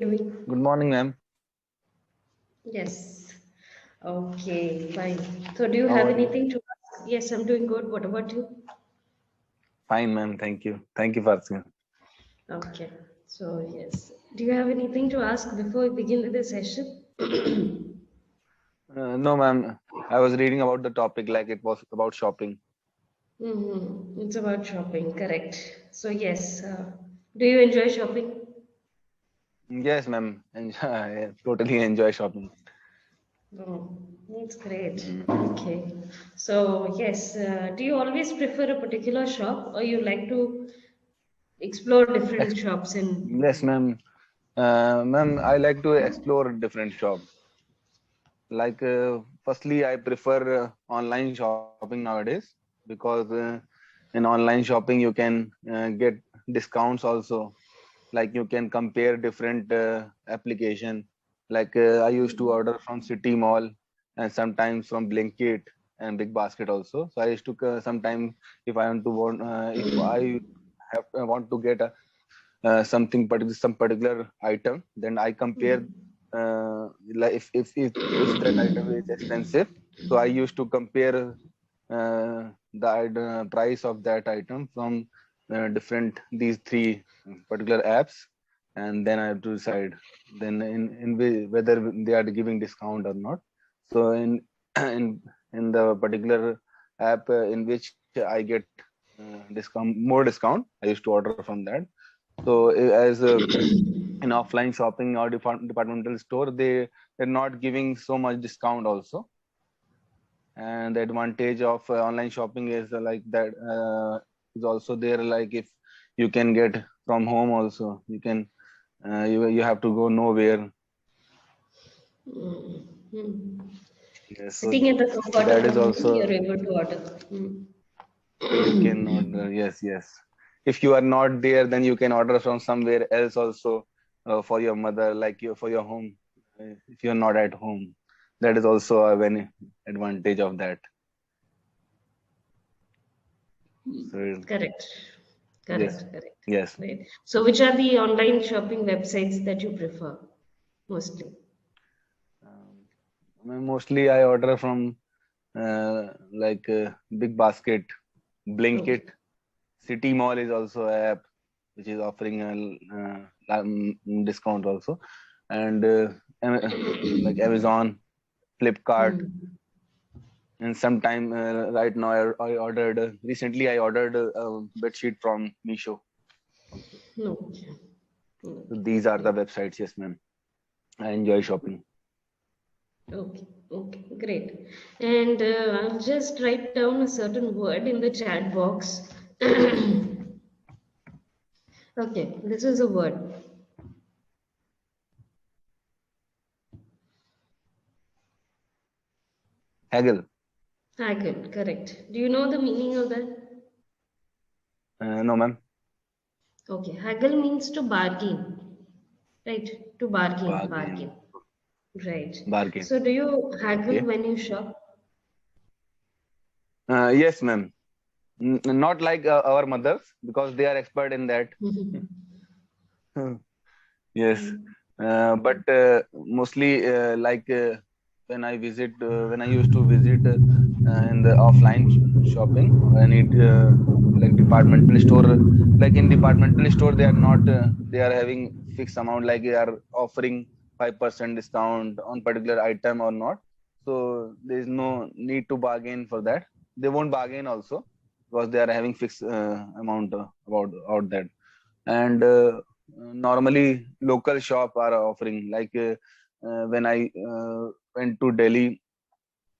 evening. Good morning, ma'am. Yes. Okay, fine. So, do you How have are you? anything to ask? Yes, I'm doing good. What about you? Fine, ma'am. Thank you. Thank you for asking. Okay. So, yes. Do you have anything to ask before we begin with the session? No, ma'am. I was reading about the topic like it was about shopping. It's about shopping, correct. So, yes. Do you enjoy shopping? Yes, ma'am. And I totally enjoy shopping. Oh, that's great. Mm. Okay. So, yes. Do you always prefer a particular shop or you like to explore different Ex- shops in? yes, ma'am. Ma'am, I like to explore different shop. Like, firstly, I prefer online shopping nowadays because in online shopping you can get discounts also. Like you can compare different application. Like I used to order from City Mall and sometimes from Blinkit and Big Basket also. So I used to sometimes if I if I have want to get a something particular some particular item, then I compare like if that item is expensive, so I used to compare the price of that item from different these three particular apps, and then I have to decide then whether they are giving discount or not. So in in the particular app in which I get more discount, I used to order from that. So as in offline shopping or departmental store, they're not giving so much discount also. And the advantage of online shopping is like that is also there. Like if you can get from home also, you can you have to go nowhere. Hmm. Yes, so Sitting in the comfort that of is your home, also you're able to order. you can order. Yes, yes. If you are not there, then you can order from somewhere else also for your mother, like for your home. If you're not at home, that is also a very advantage of that. So Correct. yes, Correct. Correct. yes. Right. So, which are the online shopping websites that you prefer mostly? Mostly I order from like Big Basket, Blinkit, Okay. City Mall is also a app which is offering a discount also, and like Amazon, Flipkart, Hmm. and sometime right now I ordered recently I ordered a bed sheet from Misho also. Okay. So Okay. these are the Great. websites. Yes, ma'am. I enjoy shopping. Okay. Okay. Great. And I'll just write down a certain word in the chat box. Okay. This is a word. Haggle. Haggle. Correct. Do you know the meaning of that? No, ma'am. Okay, haggle means to bargain, right? To bargain, Bargain. bargain. Right. Bargain. So, do you haggle Okay. when you shop? Yes, ma'am. Not like our mothers because they are expert in that. Yes, but mostly like when I used to visit in the offline shopping, I need like departmental store. Like in departmental store, they are not they are having fixed amount. Like they are offering 5% discount on particular item or not. So there is no need to bargain for that. They won't bargain also because they are having fixed amount about that. And normally local shop are offering like when I went to Delhi,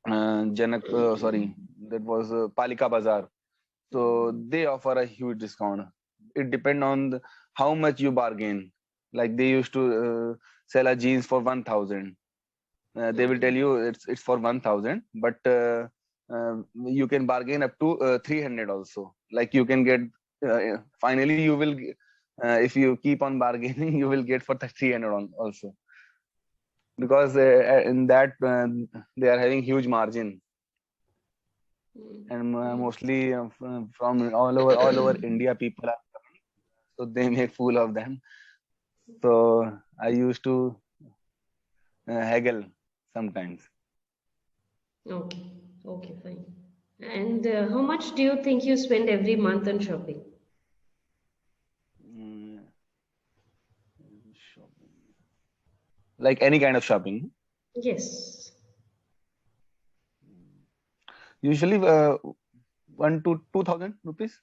sorry, that was Palika Bazaar. So they offer a huge discount. It depend on how much you bargain. Like they used to sell a jeans for 1,000. They will tell Okay. you it's for 1,000, but you can bargain up to 300 also. Like you can get finally you will if you keep on bargaining you will get for the 300 on also because in that they are having huge margin, and mostly from all over India people are, so they make fool of them. So I used to haggle sometimes. Okay, okay, fine. And how much do you think you spend every month on shopping? Mm, shopping. Like any kind of shopping. Yes. Usually 1 to 2,000 rupees.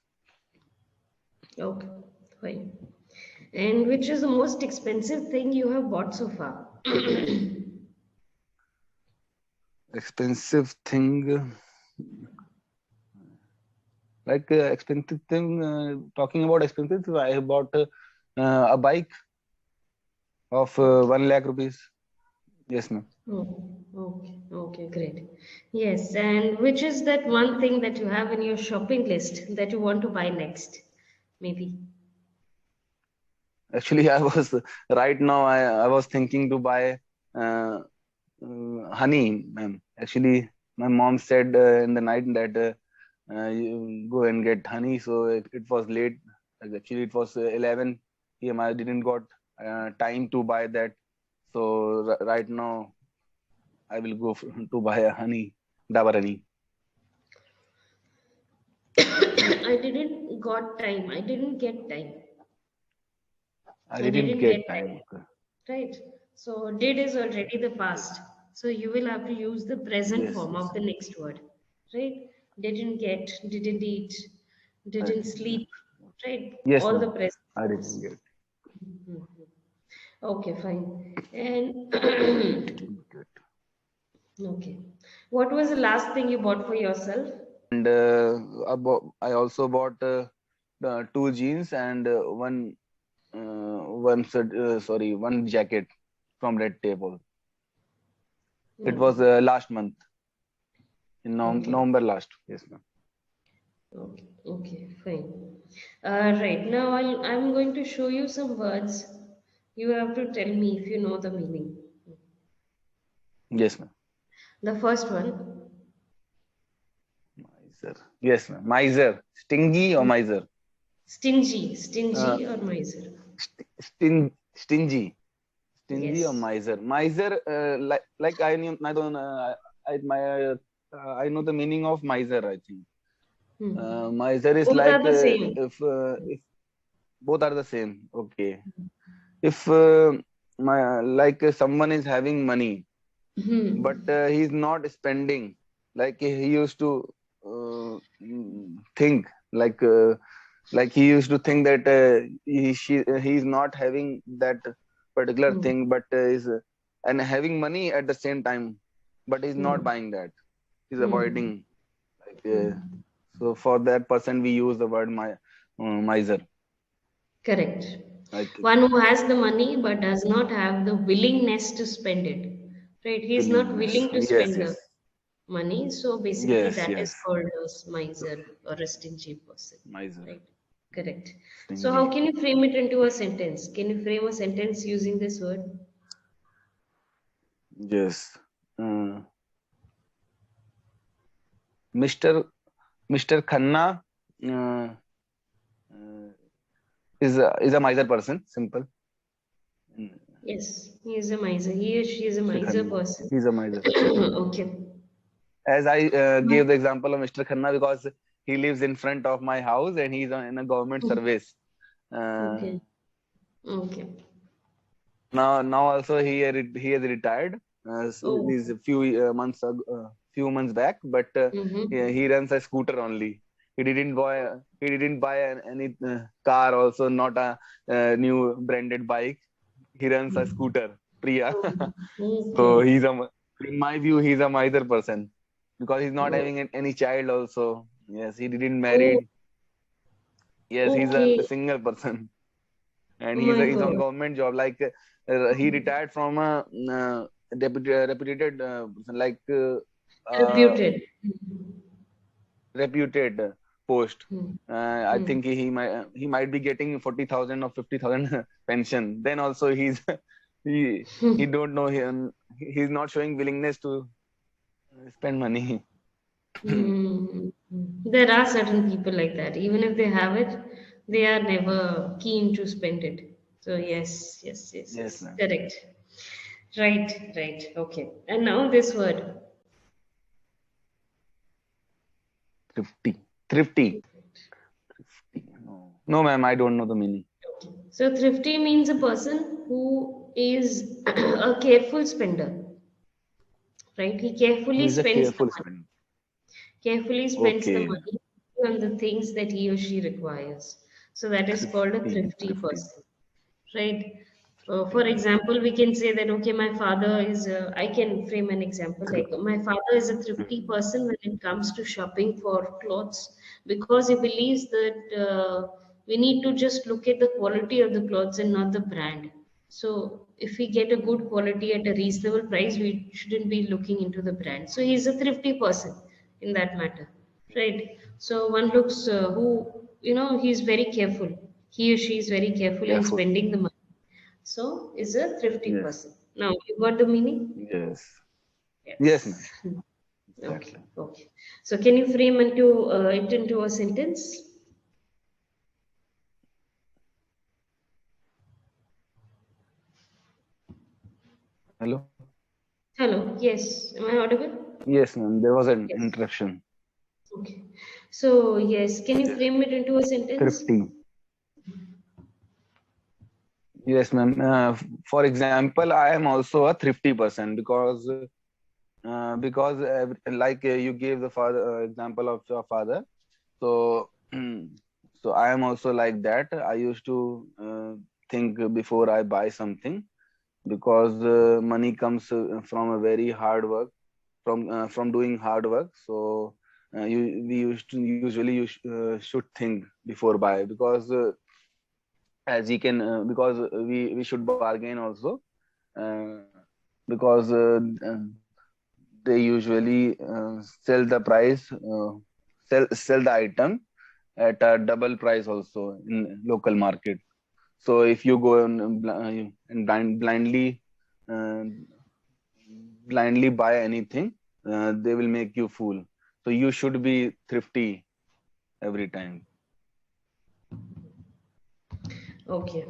Okay, fine. And which is the most expensive thing you have bought so far? Expensive thing. Like expensive thing. Talking about expensive, I bought a bike of Okay. 1 lakh rupees. Yes, ma'am. Oh, okay, okay, great. Yes, and which is that one thing that you have in your shopping list that you want to buy next? Maybe. Actually, I was right now. I was thinking to buy uh, honey, ma'am. Actually, my mom said in the night that you go and get honey. So it was late. Actually, it was 11 p.m. I didn't got time to buy that. So right now, I will go to buy a honey, dabar honey. I didn't got time. I didn't get time. I I didn't didn't get get time. time. Okay. Right? So did is already the past. So you will have to use the present Yes, form yes, of the next word. Right? Didn't get, didn't eat, I didn't didn't get. sleep. Right? Yes, All the ma'am. present I didn't forms. get. Mhm. Okay, fine. And Didn't get. okay. What was the last thing you bought for yourself? And I also bought the two jeans and one jacket from Red Table. It Okay. was last month in Okay. November last. Yes, ma'am. Okay. Okay. Fine. Right. Now I'm going to show you some words. You have to tell me if you know the meaning. Yes, ma'am. The first one, Miser. Yes, ma'am. Miser. Stingy or miser? stingy, Uh, stingy or miser. Stingy. Stingy or Yes. miser? Miser. Like I don't. I know the meaning of miser. I think. Hmm. Miser is Both are like the same. if both are the same. Okay. If someone is having money but Hmm. he's not spending like he used to think like uh, like he used to think that he's not having that particular Hmm. thing but is and having money at the same time but he's not Hmm. buying that, he's Hmm. avoiding like Hmm. so for that person we use the word miser. Correct. Like One who has the money but does not have the willingness to spend it. Right? He's not willingness. willing to Yes, spend the yes, money. So basically, yes, that is yes. called a miser or a stingy person. Miser. Right? Correct. So, how Stingy. can you frame it into a sentence? Can you frame a sentence using this word? Yes. Uh, Mr. Mr. Khanna uh, uh, is a miser person. Simple. Mm, Yes, he is a miser. He or she is a Mr. miser Khanna. person. He's a miser. Okay. As I But- gave the example of Mr. Khanna because he lives in front of my house and he's in a government service. Uh, Okay. Okay. now also he has retired. Oh. These few months back, but he Mm-hmm. runs a scooter only. He didn't buy any car also, not a new branded bike. He runs a scooter, Priya. Oh, So okay. in my view, he's a miser person because he's not Oh, having any child also. Yes, he didn't oh, married. Yes, he's a okay. single person and Oh my he's on God. government job. Like he retired from a reputed uh, Reputed. reputed post. Hmm. I Hmm. think he might be getting 40,000 or 50,000 pension. Then also he he don't know him. He's not showing willingness to spend money. Hmm. There are certain people like that. Even if they have it, they are never keen to spend it. So yes, yes, yes, Yes, yes. ma'am. Correct. Right, right. Okay. And now this word. Thrifty. Thrifty. Thrifty. No. No, ma'am, I don't know the meaning. So thrifty means a person who is a careful spender, right? He Who is a careful spender? carefully spends the Okay. money on the things that he or she requires. So that is called a Thrifty. thrifty Thrifty. person, right? For Okay. example, we can say that, okay, my father is, I can frame an example like Thrifty. my father is a thrifty person when it comes to shopping for clothes because he believes that we need to just look at the quality of the clothes and not the brand. So if we get a good quality at a reasonable price, we shouldn't be looking into the brand. So he's a thrifty person in that matter, right? So one looks who, he's very careful. He or she is very careful in Careful. spending the money. So is a thrifty Yes. person. Now you got the meaning? Yes. Yes, ma'am. Yes. Okay. Exactly. Okay. So can you frame it into a sentence? Hello? Hello. Yes. Am I audible? Yes, ma'am. There was an Yes. interruption. Okay. So yes, can you Yes. frame it into a sentence? Thrifty. Yes, ma'am. For example, I am also a thrifty person because you gave the father example of your father. So so I am also like that. I used to think before I buy something because money comes from a very hard work from doing hard work. So we used to usually should think before buy because as he can because we should bargain also uh, because they usually sell the price sell the item at a double price also in local market. So if you go and uh, blindly buy anything, they will make you fool. So you should be thrifty every time. Okay.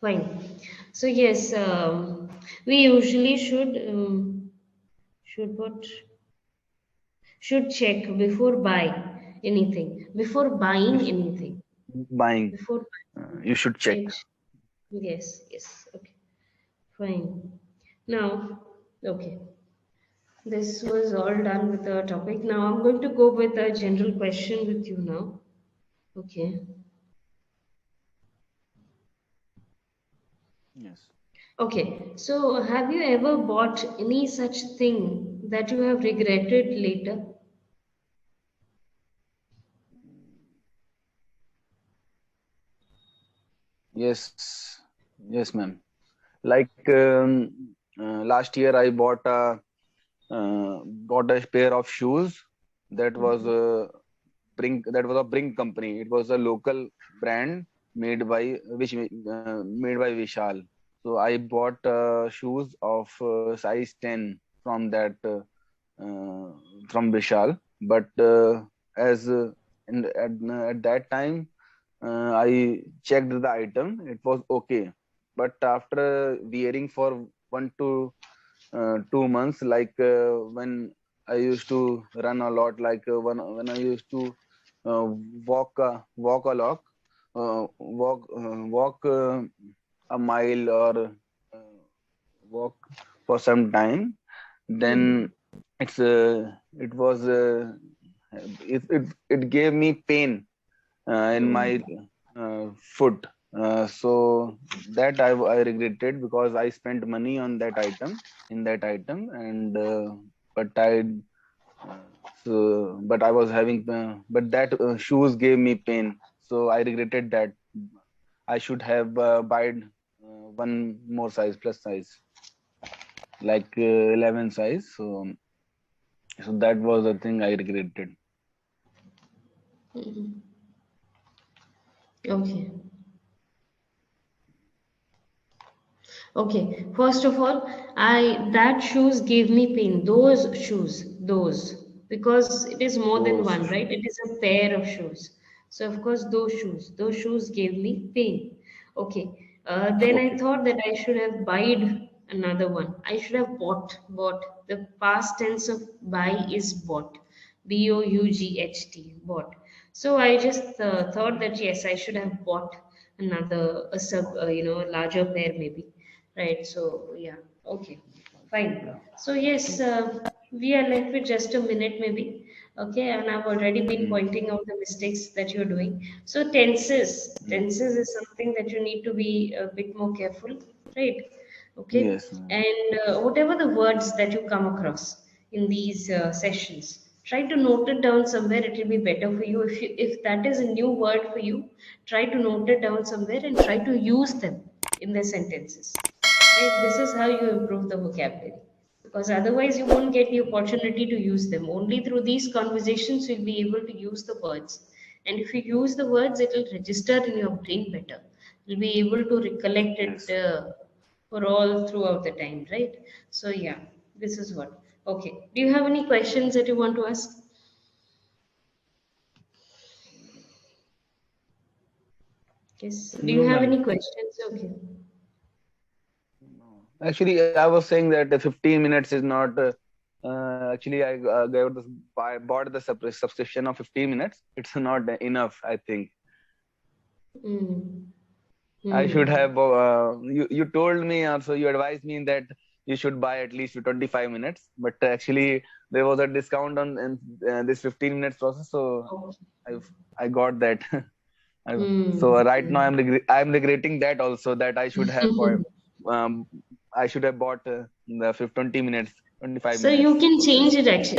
Fine. So yes, we usually should what? Should check before buy anything. Before buying Before anything. buying, Before you should check. right. Yes. Yes. Okay. Fine. Now, okay. This was all done with the topic. Now I'm going to go with a general question with you now. Okay. Yes. Okay. So have you ever bought any such thing that you have regretted later? Yes. Yes, ma'am. Like last year, I bought a pair of shoes that was a Brink company. It was a local brand made by Vishal. So I bought shoes of size 10 from that uh, from Vishal. But as at that time, I checked the item. It was okay. But after wearing for 1 to 2 months, like when I used to run a lot, like when I used to uh, walk a lot, walk a mile or uh, walk for some time, then Hmm. it was it gave me pain in my Hmm. foot. So that I regretted because I spent money on that item in that item, and but I but I was having but that shoes gave me pain. So I regretted that. I should have buyed one more size plus size, like 11 size. So that was the thing I regretted. Okay. Okay. First of all, I that shoes gave me pain. Those shoes, those, because it is more than Those one, right? shoes. It is a pair of shoes. So of course those shoes gave me pain. Okay. Then I Okay. thought that I should have buyed another one. I should have bought. The past tense of buy is bought. Bought, bought. So I just thought that yes, I should have bought another, a sub, a larger pair maybe, right? So yeah, okay, fine. Yeah. So yes, we are left with just a minute maybe. Okay, and I've already been Mm. pointing out the mistakes that you're doing. So tenses is something that you need to be a bit more careful, right? Okay, Yes, ma'am. and whatever the words that you come across in these sessions, try to note it down somewhere. It will be better for you. If that is a new word for you, try to note it down somewhere and try to use them in the sentences. Right? This is how you improve the vocabulary. Because otherwise, you won't get the opportunity to use them. Only through these conversations, you'll be able to use the words. And if you use the words, it will register in your brain better. You'll be able to recollect it Yes. for all throughout the time, right? So, yeah, this is what. Okay. Do you have any questions that you want to ask? Yes. Do you No, have ma'am. any questions? Okay. No. Actually, I was saying that the 15 minutes is not. Actually, I bought the subscription of 15 minutes. It's not enough, I think. Mm. I should Hmm. have. You told me also. You advised me that you should buy at least 25 minutes. But actually, there was a discount on this 15 minutes process, so Okay. I I got that. So Hmm. right now I'm regretting that also that um I should have bought the 20 minutes, 25 So you minutes can process. change it actually.